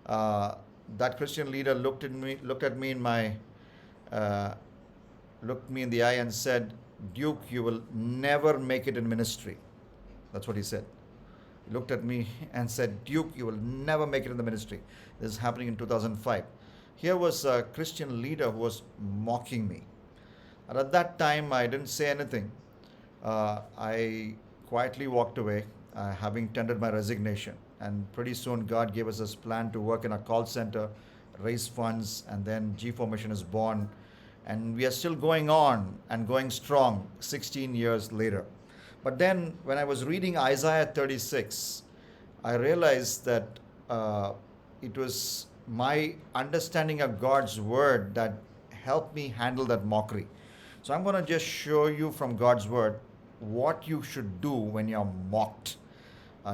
Uh, that Christian leader looked at me in my, uh, looked me in the eye and said, "Duke, you will never make it in ministry." That's what he said. He looked at me and said, "Duke, you will never make it in the ministry." This is happening in 2005. Here was a Christian leader who was mocking me. And at that time, I didn't say anything. I quietly walked away, having tendered my resignation. And pretty soon, God gave us this plan to work in a call center, raise funds, and then G Formation is born. And we are still going on and going strong 16 years later. But then, when I was reading Isaiah 36, I realized that it was my understanding of God's word that helped me handle that mockery. So I'm going to just show you from God's word what you should do when you're mocked.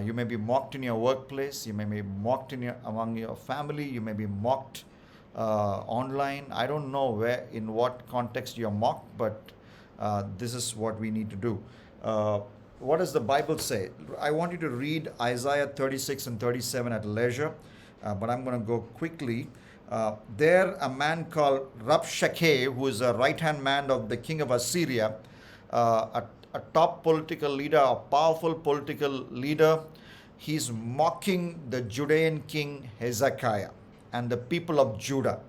You may be mocked in your workplace, you may be mocked among your family, you may be mocked online. I don't know in what context you're mocked, but this is what we need to do. What does the Bible say? I want you to read Isaiah 36 and 37 at leisure, but I'm going to go quickly. There, a man called Rabshakeh, who is a right-hand man of the king of Assyria, a top political leader, a powerful political leader, he's mocking the Judean king Hezekiah and the people of Judah.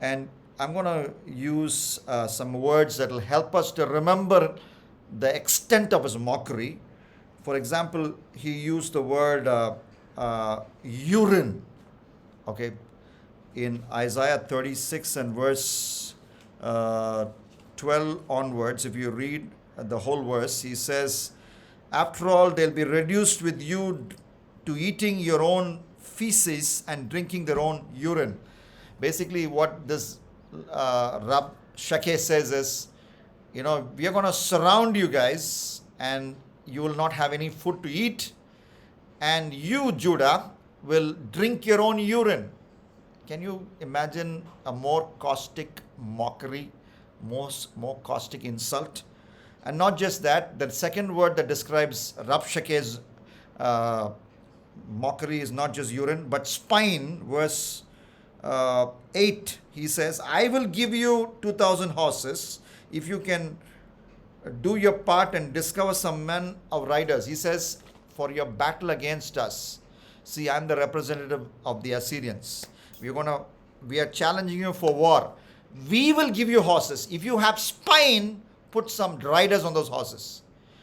And I'm going to use some words that will help us to remember the extent of his mockery. For example, he used the word urine. Okay, in Isaiah 36 and verse 12 onwards, if you read the whole verse, he says, "After all, they'll be reduced with you to eating your own feces and drinking their own urine." Basically, what this Rab Shakeh says is, we are going to surround you guys and you will not have any food to eat, and you, Judah, will drink your own urine. Can you imagine a more caustic mockery, more caustic insult? And not just that, the second word that describes Rabshakeh's mockery is not just urine, but spine. Verse 8, he says, "I will give you 2,000 horses if you can do your part and discover some men of riders." He says, "For your battle against us." See, I'm the representative of the Assyrians. We are challenging you for war. We will give you horses. If you have spine, put some riders on those horses.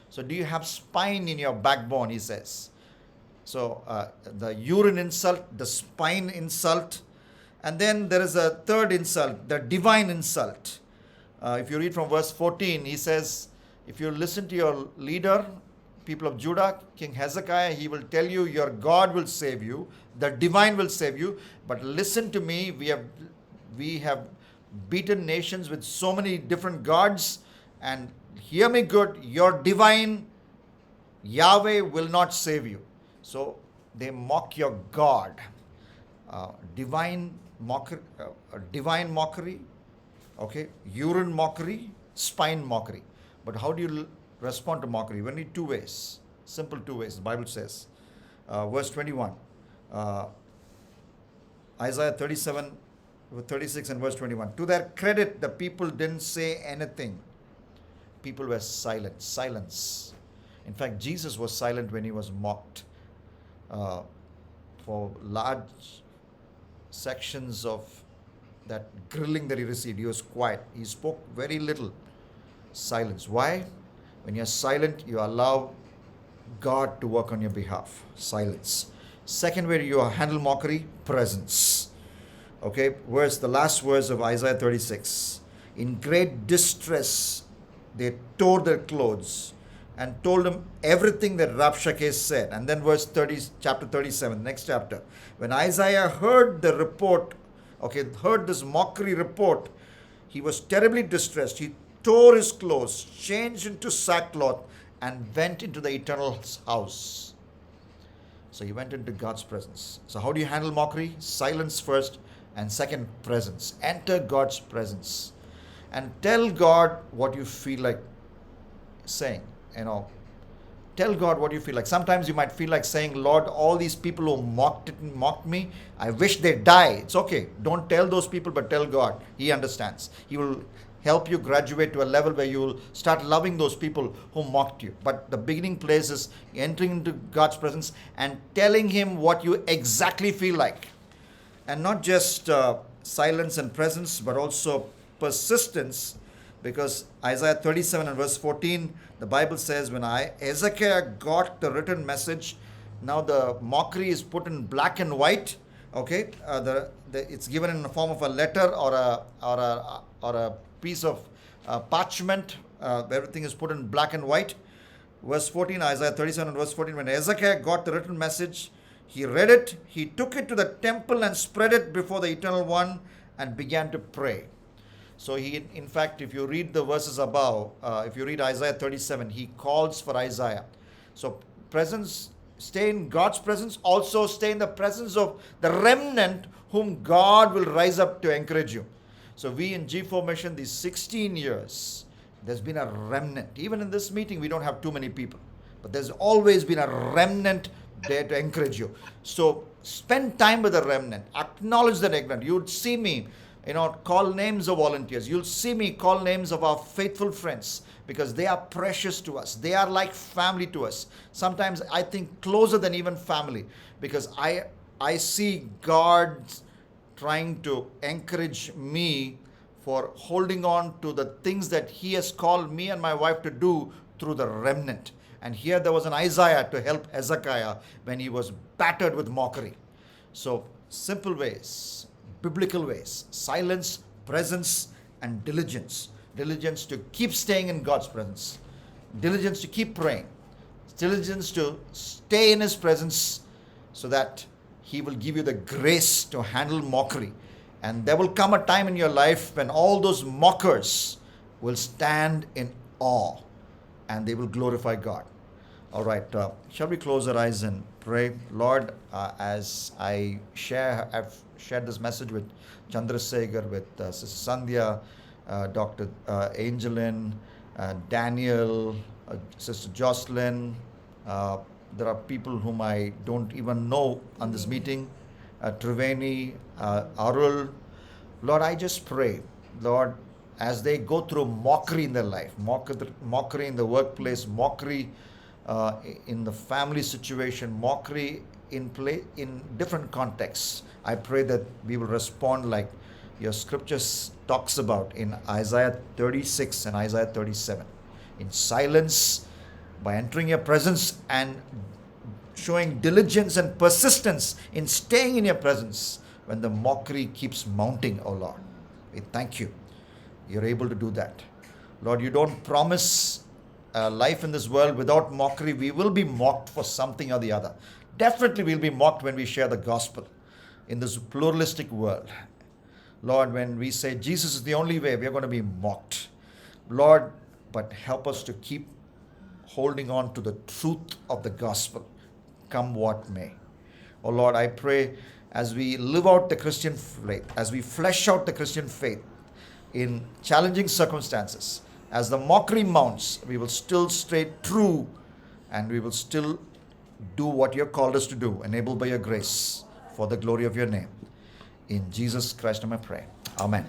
So do you have spine in your backbone, he says. So the urine insult, the spine insult, and then there is a third insult, the divine insult. If you read from verse 14, he says, if you listen to your leader, people of Judah, King Hezekiah, he will tell you your God will save you, the divine will save you. But listen to me, we have beaten nations with so many different gods, and hear me good, your divine Yahweh will not save you. So they mock your God. Divine mockery, okay, urine mockery, spine mockery. But how do you respond to mockery? We need two ways, simple two ways. The Bible says, verse 21, Isaiah 36 and verse 21. To their credit, the people didn't say anything. People were silent. Silence. In fact, Jesus was silent when he was mocked. For large sections of that grilling that he received, he was quiet. He spoke very little. Silence. Why? When you're silent, you allow God to work on your behalf. Silence. Second way you handle mockery, presence. Okay, the last verse of Isaiah 36. In great distress, they tore their clothes and told him everything that Rabshakeh said. And then verse 30, chapter 37, next chapter. When Isaiah heard the report, heard this mockery report, he was terribly distressed. He tore his clothes, changed into sackcloth, and went into the eternal house. So he went into God's presence. So how do you handle mockery? Silence first, and second, presence. Enter God's presence and tell God what you feel like saying. Tell God what you feel like. Sometimes you might feel like saying, Lord, all these people who mocked me, I wish they die. It's okay. Don't tell those people, but tell God. He understands. He will help you graduate to a level where you will start loving those people who mocked you. But the beginning place is entering into God's presence and telling Him what you exactly feel like. And not just silence and presence, but also persistence. Because Isaiah 37 and verse 14, the Bible says, when Hezekiah got the written message, now the mockery is put in black and white. Okay, it's given in the form of a letter or a piece of parchment. Everything is put in black and white. Verse 14, Isaiah 37 and verse 14, when Hezekiah got the written message, he read it, he took it to the temple and spread it before the Eternal One and began to pray. So in fact, if you read the verses above, if you read Isaiah 37, he calls for Isaiah. So presence, stay in God's presence, also stay in the presence of the remnant whom God will rise up to encourage you. So we in G4 Mission, these 16 years, there's been a remnant. Even in this meeting, we don't have too many people, but there's always been a remnant there to encourage you. So spend time with the remnant. Acknowledge the remnant. You'd see me, call names of volunteers. You'll see me call names of our faithful friends because they are precious to us. They are like family to us. Sometimes I think closer than even family because I see God trying to encourage me for holding on to the things that He has called me and my wife to do through the remnant. And here there was an Isaiah to help Hezekiah when he was battered with mockery. So simple ways, biblical ways, silence, presence, and diligence. Diligence to keep staying in God's presence. Diligence to keep praying. Diligence to stay in His presence so that He will give you the grace to handle mockery. And there will come a time in your life when all those mockers will stand in awe and they will glorify God. All right, shall we close our eyes and pray? Lord, as I've shared this message with Chandrasekhar, with Sister Sandhya, Dr. Angelin, Daniel, Sister Jocelyn. There are people whom I don't even know on this meeting. Triveni, Arul. Lord, I just pray, Lord, as they go through mockery in their life, mockery in the workplace, mockery in the family situation, mockery in different contexts, I pray that we will respond like your scriptures talks about in Isaiah 36 and Isaiah 37. In silence, by entering your presence and showing diligence and persistence in staying in your presence when the mockery keeps mounting, oh Lord. We thank you. You're able to do that. Lord, you don't promise life in this world without mockery. We will be mocked for something or the other. Definitely we'll be mocked when we share the gospel in this pluralistic world. Lord, when we say Jesus is the only way, we're going to be mocked. Lord, but help us to keep holding on to the truth of the gospel, come what may. Oh Lord, I pray as we live out the Christian faith, as we flesh out the Christian faith in challenging circumstances, as the mockery mounts, we will still stay true and we will still do what you have called us to do, enabled by your grace, for the glory of your name. In Jesus Christ's name I pray. Amen.